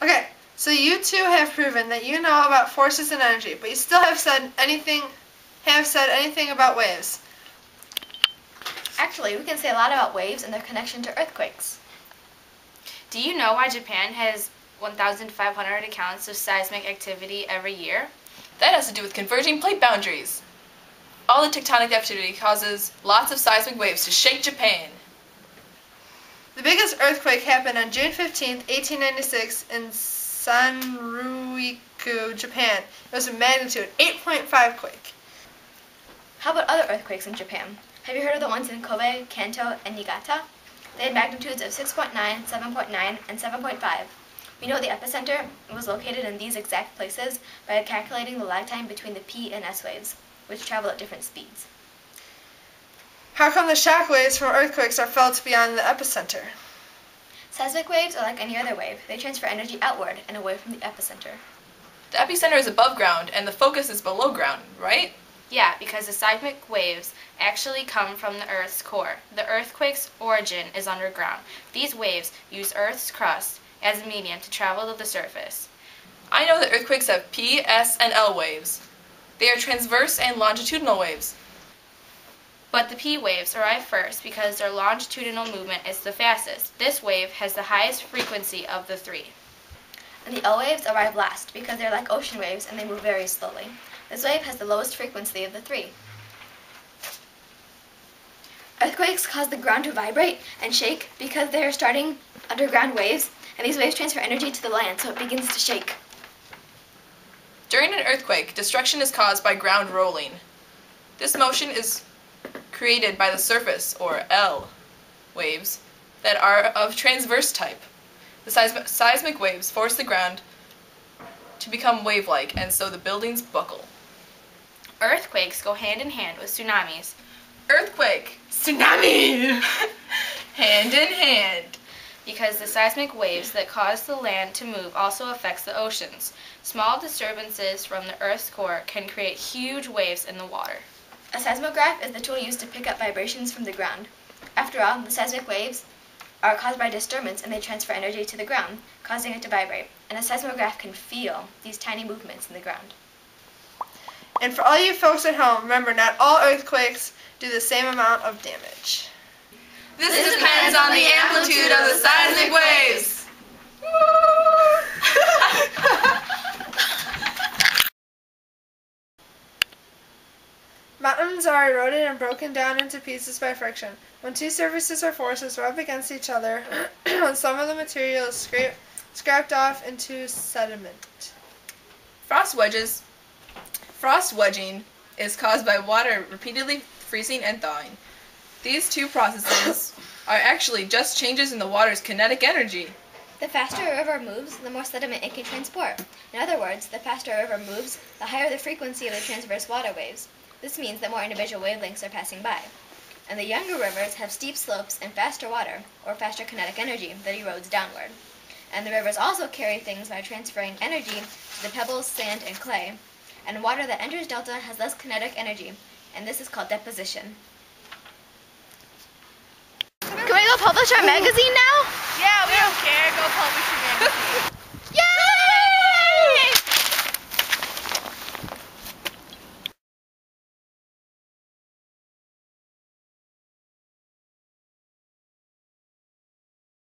Okay, so you two have proven that you know about forces and energy, but you still have said anything about waves. Actually, we can say a lot about waves and their connection to earthquakes. Do you know why Japan has 1,500 accounts of seismic activity every year? That has to do with converging plate boundaries. All the tectonic activity causes lots of seismic waves to shake Japan. The biggest earthquake happened on June 15, 1896 in Sanriku, Japan. It was a magnitude 8.5 quake. How about other earthquakes in Japan? Have you heard of the ones in Kobe, Kanto, and Niigata? They had magnitudes of 6.9, 7.9, and 7.5. We know the epicenter was located in these exact places by calculating the lag time between the P and S waves, which travel at different speeds. How come the shock waves from earthquakes are felt beyond the epicenter? Seismic waves are like any other wave. They transfer energy outward and away from the epicenter. The epicenter is above ground and the focus is below ground, right? Yeah, because the seismic waves actually come from the Earth's core. The earthquake's origin is underground. These waves use Earth's crust as a medium to travel to the surface. I know that earthquakes have P, S, and L waves. They are transverse and longitudinal waves. But the P waves arrive first because their longitudinal movement is the fastest. This wave has the highest frequency of the three. And the L waves arrive last because they're like ocean waves and they move very slowly. This wave has the lowest frequency of the three. Earthquakes cause the ground to vibrate and shake because they are starting underground waves, and these waves transfer energy to the land so it begins to shake. During an earthquake, destruction is caused by ground rolling. This motion is created by the surface, or L, waves that are of transverse type. The seismic waves force the ground to become wave-like, and so the buildings buckle. Earthquakes go hand in hand with tsunamis. Earthquake! Tsunami! Hand in hand. Because the seismic waves that cause the land to move also affects the oceans. Small disturbances from the Earth's core can create huge waves in the water. A seismograph is the tool used to pick up vibrations from the ground. After all, the seismic waves are caused by disturbance and they transfer energy to the ground, causing it to vibrate. And a seismograph can feel these tiny movements in the ground. And for all you folks at home, remember not all earthquakes do the same amount of damage. This depends on the amplitude of the seismic waves. Mountains are eroded and broken down into pieces by friction. When two surfaces or forces rub against each other, some of the material is scraped off into sediment. Frost wedging is caused by water repeatedly freezing and thawing. These two processes are actually just changes in the water's kinetic energy. The faster a river moves, the more sediment it can transport. In other words, the faster a river moves, the higher the frequency of the transverse water waves. This means that more individual wavelengths are passing by. And the younger rivers have steep slopes and faster water, or faster kinetic energy, that erodes downward. And the rivers also carry things by transferring energy to the pebbles, sand, and clay. And water that enters delta has less kinetic energy, and this is called deposition. Can we go publish our magazine now?